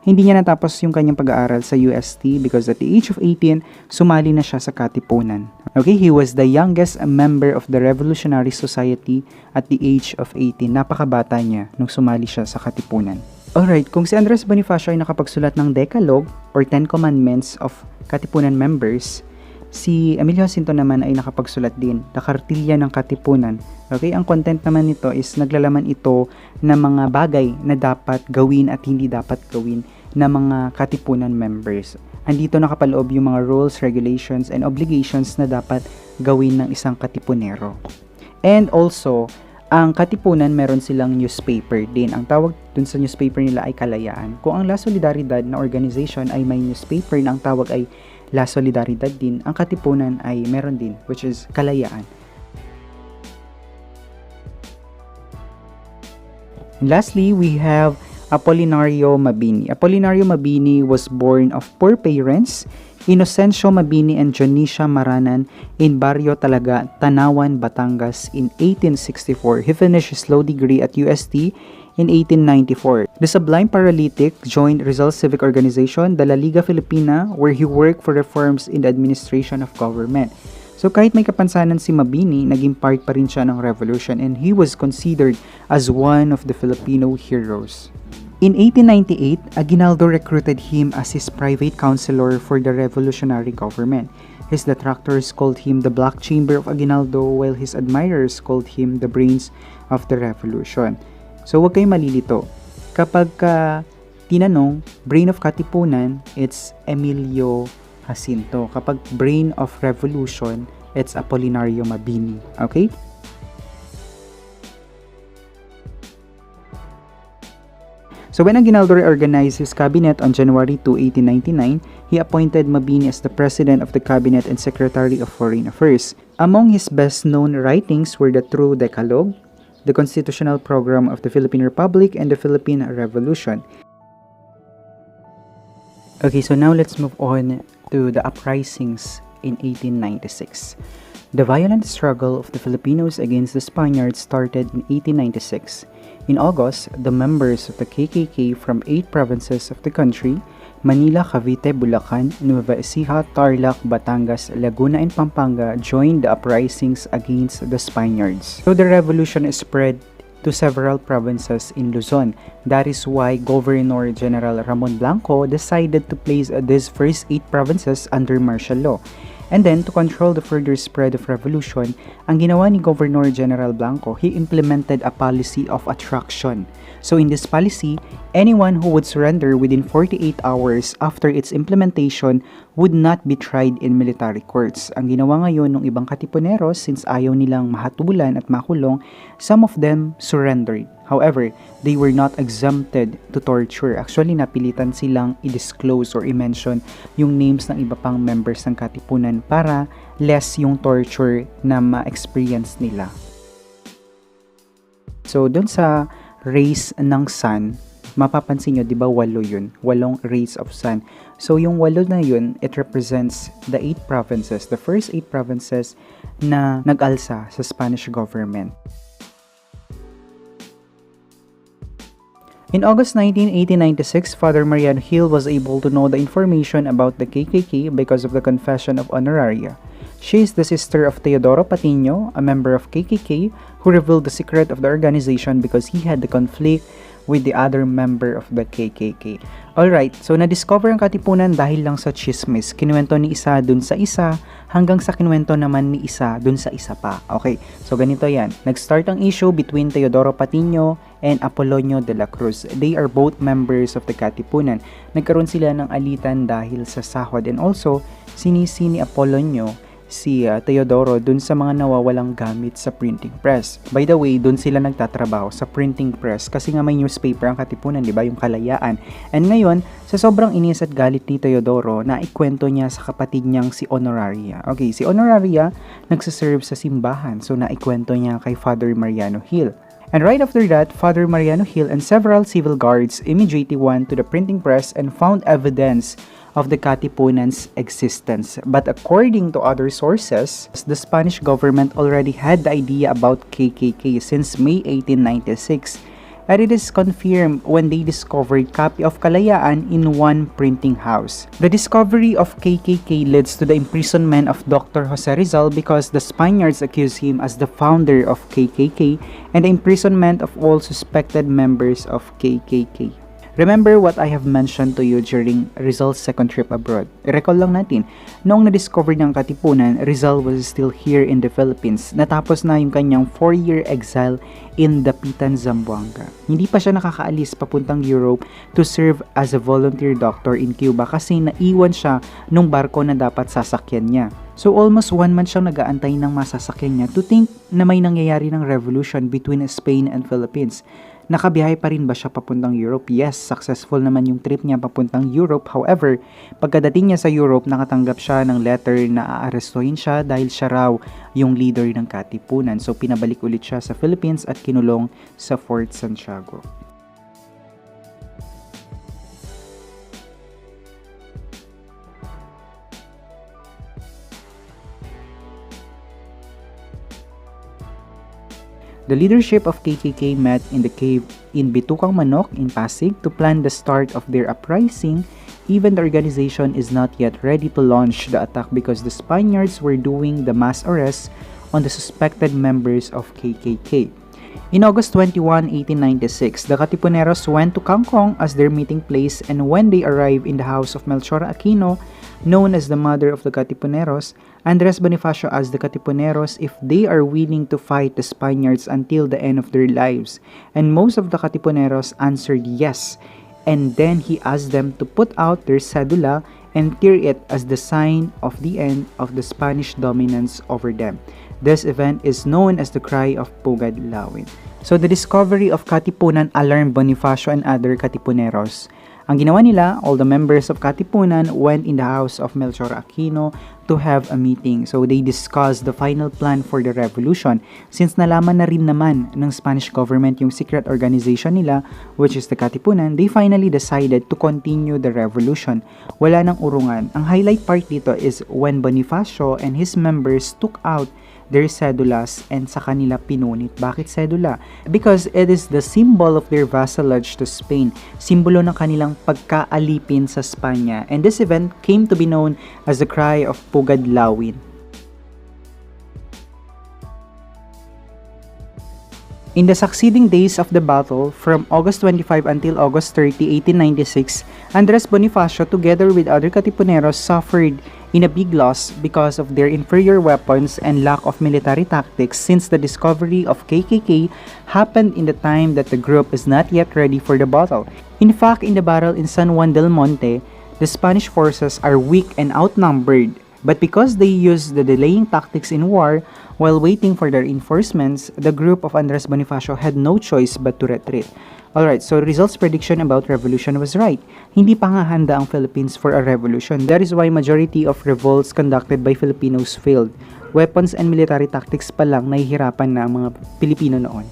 hindi niya natapos yung kanyang pag-aaral sa UST because at the age of 18, sumali na siya sa Katipunan. Okay, he was the youngest member of the Revolutionary Society at the age of 18. Napakabata niya nung sumali siya sa Katipunan. Alright, kung si Andres Bonifacio ay nakapagsulat ng Decalogue or 10 Commandments of Katipunan members, si Emilio Sinto naman ay nakapagsulat din, na Kartilya ng Katipunan. Okay, ang content naman nito is naglalaman ito ng mga bagay na dapat gawin at hindi dapat gawin ng mga Katipunan members. Andito nakapaloob yung mga rules, regulations, and obligations na dapat gawin ng isang Katipunero. And also, ang Katipunan meron silang newspaper din. Ang tawag dun sa newspaper nila ay Kalayaan. Kung ang La Solidaridad na organization ay may newspaper na ang tawag ay La Solidaridad din, ang Katipunan ay meron din, which is Kalayaan. And lastly, we have Apolinario Mabini. Apolinario Mabini was born of poor parents, Inocencio Mabini and Jonicia Maranan in Barrio Talaga, Tanawan, Batangas in 1864. He finished his law degree at UST in 1894. The sublime paralytic joined Rizal's civic organization, the Liga Filipina, where he worked for reforms in the administration of government. So kahit may kapansanan si Mabini, naging part pa rin siya ng revolution and he was considered as one of the Filipino heroes. In 1898, Aguinaldo recruited him as his private counselor for the revolutionary government. His detractors called him the Black Chamber of Aguinaldo, while his admirers called him the brains of the revolution. So huwag kayong malilito. Kapag tinanong, brain of Katipunan, it's Emilio Sinto. Kapag brain of revolution, it's Apolinario Mabini. Okay? So when Aguinaldo reorganized his cabinet on January 2, 1899, he appointed Mabini as the president of the cabinet and secretary of foreign affairs. Among his best-known writings were the True Decalogue, the constitutional program of the Philippine Republic, and the Philippine Revolution. Okay, so now let's move on to the uprisings in 1896. The violent struggle of the Filipinos against the Spaniards started in 1896. In August, the members of the KKK from 8 provinces of the country, Manila, Cavite, Bulacan, Nueva Ecija, Tarlac, Batangas, Laguna, and Pampanga, joined the uprisings against the Spaniards. So the revolution spread to several provinces in Luzon. That is why Governor General Ramon Blanco decided to place these first 8 provinces under martial law. And then, to control the further spread of revolution, ang ginawa ni Governor General Blanco, he implemented a policy of attraction. So in this policy, anyone who would surrender within 48 hours after its implementation would not be tried in military courts. Ang ginawa ngayon ng ibang Katipuneros, since ayaw nilang mahatulan at makulong, some of them surrendered. However, they were not exempted to torture. Actually, napilitan silang i-disclose or i-mention yung names ng iba pang members ng Katipunan para less yung torture na ma-experience nila. So, dun sa race ng sun, mapapansin nyo, di ba 8 yun? 8 rays of sun. So, yung 8 na yun, it represents the 8 provinces, the first 8 provinces na nag-alsa sa Spanish government. In August 19, 1896, Father Mariano Hill was able to know the information about the KKK because of the confession of Honoraria. She is the sister of Teodoro Patino, a member of KKK, who revealed the secret of the organization because he had the conflict with the other member of the KKK. Alright, so na-discover ang Katipunan dahil lang sa chismis. Kinuwento ni isa dun sa isa, hanggang sa kinuwento naman ni isa dun sa isa pa. Okay, so ganito yan. Nag-start ang issue between Teodoro Patino and Apolonio de la Cruz. They are both members of the Katipunan. Nagkaroon sila ng alitan dahil sa sahod, and also sinisi ni Apolonio si Teodoro dun sa mga nawawalang gamit sa printing press. By the way, dun sila nagtatrabaho sa printing press kasi nga may newspaper ang Katipunan, di ba, yung Kalayaan. And ngayon, sa sobrang inis at galit ni Teodoro, naikwento niya sa kapatid niyang si Honoraria. Okay, si Honoraria nagsaserve sa simbahan, so naikwento niya kay Father Mariano Hill. And right after that, Father Mariano Hill and several civil guards immediately went to the printing press and found evidence of the Katipunan's existence. But according to other sources, the Spanish government already had the idea about KKK since May 1896. and it is confirmed when they discovered copy of Kalayaan in one printing house. The discovery of KKK leads to the imprisonment of Dr. Jose Rizal because the Spaniards accuse him as the founder of KKK, and the imprisonment of all suspected members of KKK. Remember what I have mentioned to you during Rizal's second trip abroad. I-recall lang natin, noong na-discover niyang Katipunan, Rizal was still here in the Philippines. Natapos na yung kanyang 4-year exile in Dapitan, Zamboanga. Hindi pa siya nakakaalis papuntang Europe to serve as a volunteer doctor in Cuba kasi naiwan siya nung barko na dapat sasakyan niya. So almost 1 month siyang nag-aantay ng masasakyan niya to think na may nangyayari ng revolution between Spain and Philippines. Nakabiyahe pa rin ba siya papuntang Europe? Yes, successful naman yung trip niya papuntang Europe. However, pagkadating niya sa Europe, nakatanggap siya ng letter na aarestuhin siya dahil siya raw yung leader ng Katipunan. So pinabalik ulit siya sa Philippines at kinulong sa Fort Santiago. The leadership of KKK met in the cave in Bitukang Manok in Pasig to plan the start of their uprising. Even the organization is not yet ready to launch the attack because the Spaniards were doing the mass arrests on the suspected members of KKK. In August 21, 1896, the Katipuneros went to Kangkong as their meeting place, and when they arrived in the house of Melchor Aquino, known as the mother of the Katipuneros, Andres Bonifacio asked the Katipuneros if they are willing to fight the Spaniards until the end of their lives, and most of the Katipuneros answered yes, and then he asked them to put out their cedula and tear it as the sign of the end of the Spanish dominance over them. This event is known as the Cry of Pogad. So the discovery of Katipunan alarmed Bonifacio and other Katipuneros. Ang ginawa nila, all the members of Katipunan went in the house of Melchor Aquino to have a meeting. So they discussed the final plan for the revolution. Since nalaman na rin naman ng Spanish government yung secret organization nila, which is the Katipunan, they finally decided to continue the revolution. Wala nang urungan. Ang highlight part dito is when Bonifacio and his members took out their cedulas and sa kanila pinunit. Bakit cedula? Because it is the symbol of their vassalage to Spain. Simbolo ng kanilang pagkaalipin sa Spanya. And this event came to be known as the Cry of Pogad. In the succeeding days of the battle, from August 25 until August 30, 1896, Andres Bonifacio together with other Katipuneros suffered in a big loss because of their inferior weapons and lack of military tactics, since the discovery of KKK happened in the time that the group is not yet ready for the battle. In fact, in the battle in San Juan del Monte, the Spanish forces are weak and outnumbered, but because they used the delaying tactics in war while waiting for their reinforcements, the group of Andres Bonifacio had no choice but to retreat. Alright, so Rizal's prediction about revolution was right. Hindi pa nga handa ang Philippines for a revolution. That is why majority of revolts conducted by Filipinos failed. Weapons and military tactics pa lang nahihirapan na ang mga Pilipino noon.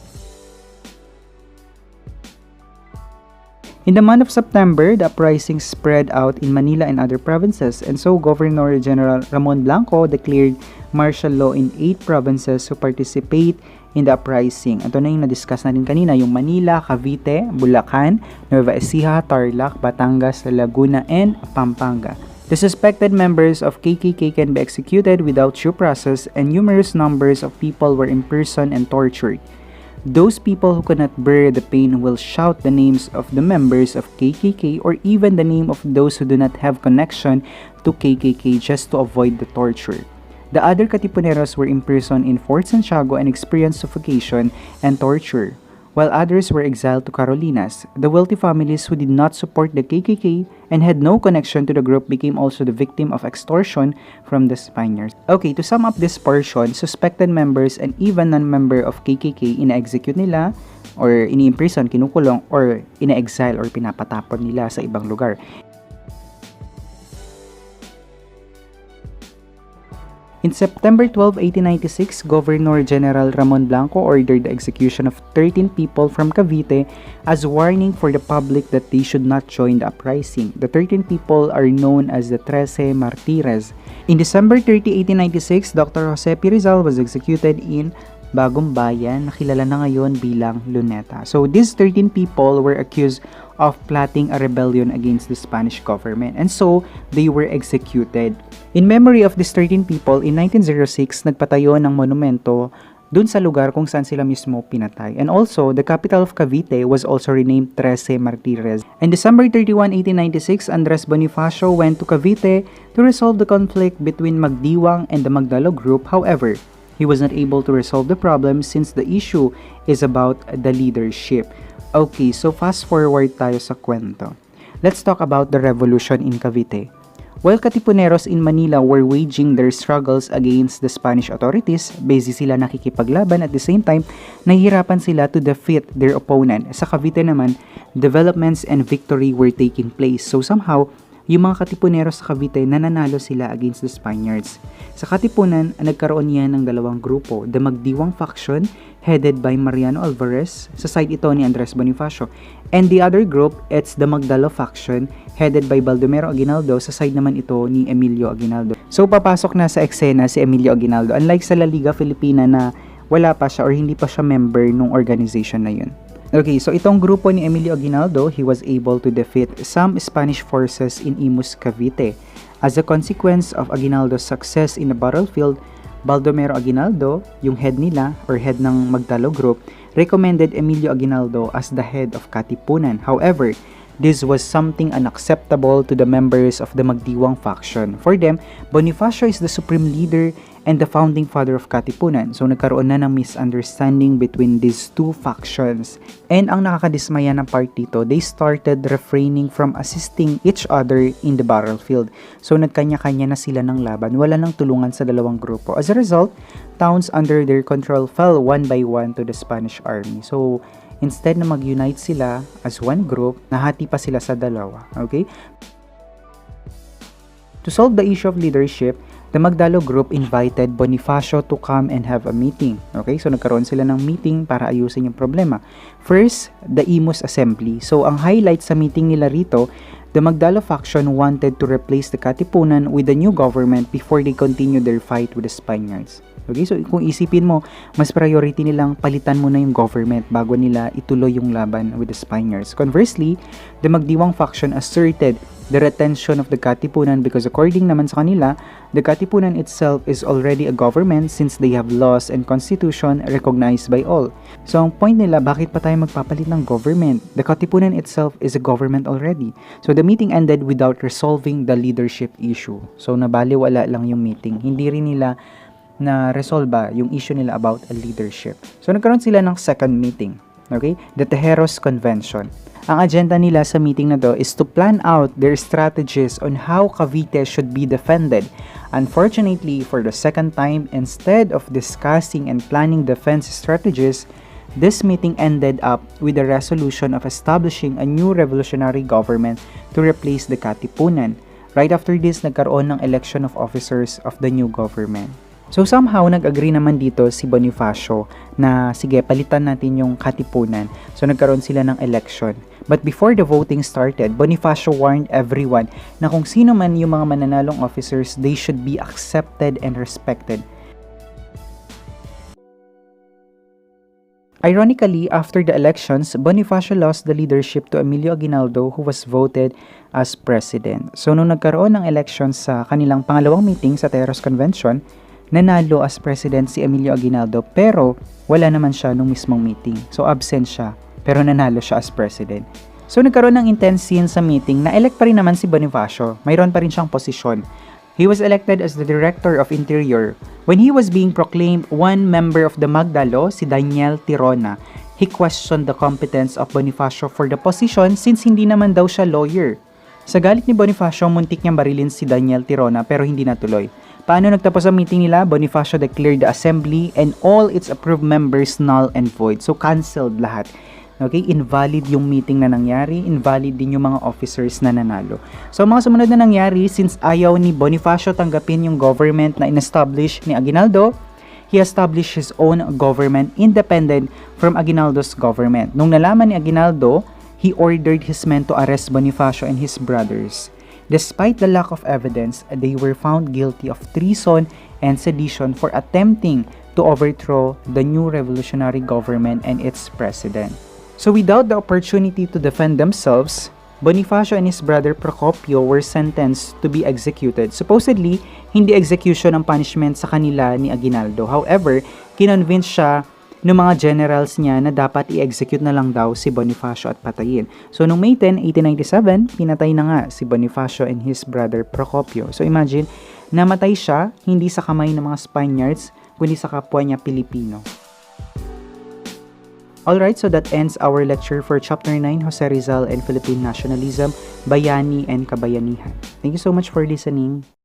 In the month of September, the uprisings spread out in Manila and other provinces, and so Governor General Ramon Blanco declared martial law in 8 provinces to participate in the uprising. Ito na yung na-discuss natin kanina, yung Manila, Cavite, Bulacan, Nueva Ecija, Tarlac, Batangas, Laguna, and Pampanga. The suspected members of KKK can be executed without due process, and numerous numbers of people were imprisoned and tortured. Those people who cannot bear the pain will shout the names of the members of KKK or even the name of those who do not have connection to KKK just to avoid the torture. The other Katipuneros were imprisoned in Fort Santiago and experienced suffocation and torture, while others were exiled to Carolinas. The wealthy families who did not support the KKK and had no connection to the group became also the victim of extortion from the Spaniards. Okay, to sum up this portion, suspected members and even non-member of KKK ina-execute nila or ini-imprison, kinukulong, or ina-exile or pinapatapon nila sa ibang lugar. In September 12, 1896, Governor General Ramon Blanco ordered the execution of 13 people from Cavite as warning for the public that they should not join the uprising. The 13 people are known as the Tracee Martires. In December 30, 1896, Dr. Jose P. Rizal was executed in Bagong Bayan na kilala na ngayon bilang Luneta. So these 13 people were accused of plotting a rebellion against the Spanish government, and so they were executed. In memory of these 13 people, in 1906, nagpatayo ng monumento dun sa lugar kung saan sila mismo pinatay. And also, the capital of Cavite was also renamed Tracee Martires. And December 31, 1896, Andres Bonifacio went to Cavite to resolve the conflict between Magdiwang and the Magdalo group. However, he was not able to resolve the problem since the issue is about the leadership. Okay, so fast forward tayo sa kwento. Let's talk about the revolution in Cavite. While Katipuneros in Manila were waging their struggles against the Spanish authorities, busy sila nakikipaglaban, at the same time, nahihirapan sila to defeat their opponent. Sa Cavite naman, developments and victory were taking place. So somehow, yung mga Katipuneros sa Cavite, nananalo sila against the Spaniards. Sa Katipunan, nagkaroon yan ng dalawang grupo, the Magdiwang faction, headed by Mariano Alvarez, sa side ito ni Andres Bonifacio. And the other group, it's the Magdalo faction, headed by Baldomero Aguinaldo, sa side naman ito ni Emilio Aguinaldo. So papasok na sa eksena si Emilio Aguinaldo, unlike sa Liga Filipina na wala pa siya or hindi pa siya member nung organization na yun. Okay, so itong grupo ni Emilio Aguinaldo, he was able to defeat some Spanish forces in Imus, Cavite. As a consequence of Aguinaldo's success in the battlefield, Baldomero Aguinaldo, yung head nila or head ng Magdalo group, recommended Emilio Aguinaldo as the head of Katipunan. However, this was something unacceptable to the members of the Magdiwang faction. For them, Bonifacio is the supreme leader and the founding father of Katipunan. So nagkaroon na ng misunderstanding between these two factions. And ang nakakadismaya ng part dito, they started refraining from assisting each other in the battlefield. So nagkanya-kanya na sila ng laban, wala nang tulungan sa dalawang grupo. As a result, towns under their control fell one by one to the Spanish army. So instead na mag-unite sila as one group, nahati pa sila sa dalawa. Okay? To solve the issue of leadership, the Magdalo group invited Bonifacio to come and have a meeting. Okay? So nagkaroon sila ng meeting para ayusin yung problema. First, the Imus Assembly. So ang highlight sa meeting nila rito, the Magdalo faction wanted to replace the Katipunan with the new government before they continue their fight with the Spaniards. Okay, so kung isipin mo, mas priority nilang palitan muna yung government bago nila ituloy yung laban with the Spaniards. Conversely, the Magdiwang faction asserted the retention of the Katipunan because according naman sa kanila, the Katipunan itself is already a government since they have laws and constitution recognized by all. So ang point nila, bakit pa tayo magpapalit ng government? The Katipunan itself is a government already. So the meeting ended without resolving the leadership issue. So nabaliwala lang yung meeting. Hindi rin nila na resolve yung issue nila about a leadership. So nagkaroon sila ng second meeting, okay? The Tejeros Convention. Ang agenda nila sa meeting na to is to plan out their strategies on how Cavite should be defended. Unfortunately, for the second time, instead of discussing and planning defense strategies, this meeting ended up with the resolution of establishing a new revolutionary government to replace the Katipunan. Right after this, nagkaroon ng election of officers of the new government. So somehow, nag-agree naman dito si Bonifacio na sige, palitan natin yung Katipunan. So nagkaroon sila ng election. But before the voting started, Bonifacio warned everyone na kung sino man yung mga mananalong officers, they should be accepted and respected. Ironically, after the elections, Bonifacio lost the leadership to Emilio Aguinaldo who was voted as president. So nung nagkaroon ng elections sa kanilang pangalawang meeting sa Tejeros Convention, nanalo as president si Emilio Aguinaldo pero wala naman siya nung mismong meeting. So absent siya pero nanalo siya as president. So nagkaroon ng intense scene sa meeting na elect pa rin naman si Bonifacio. Mayroon pa rin siyang posisyon. He was elected as the Director of Interior. When he was being proclaimed one member of the Magdalo, si Daniel Tirona, he questioned the competence of Bonifacio for the position since hindi naman daw siya lawyer. Sa galit ni Bonifacio, muntik niyang barilin si Daniel Tirona pero hindi natuloy. Paano nagtapos ang meeting nila? Bonifacio declared the assembly and all its approved members null and void. So cancelled lahat. Okay, invalid yung meeting na nangyari, invalid din yung mga officers na nanalo. So mga sumunod na nangyari, since ayaw ni Bonifacio tanggapin yung government na in-establish ni Aguinaldo, he established his own government independent from Aguinaldo's government. Nung nalaman ni Aguinaldo, he ordered his men to arrest Bonifacio and his brothers. Despite the lack of evidence, they were found guilty of treason and sedition for attempting to overthrow the new revolutionary government and its president. So without the opportunity to defend themselves, Bonifacio and his brother Procopio were sentenced to be executed. Supposedly, hindi execution ang punishment sa kanila ni Aguinaldo. However, kinonvince siya ng mga generals niya na dapat i-execute na lang daw si Bonifacio at patayin. So, noong May 10, 1897, pinatay na nga si Bonifacio and his brother Procopio. So, imagine, namatay siya hindi sa kamay ng mga Spaniards, kundi sa kapwa niya Pilipino. Alright, so that ends our lecture for Chapter 9, Jose Rizal and Philippine Nationalism, Bayani and Kabayanihan. Thank you so much for listening.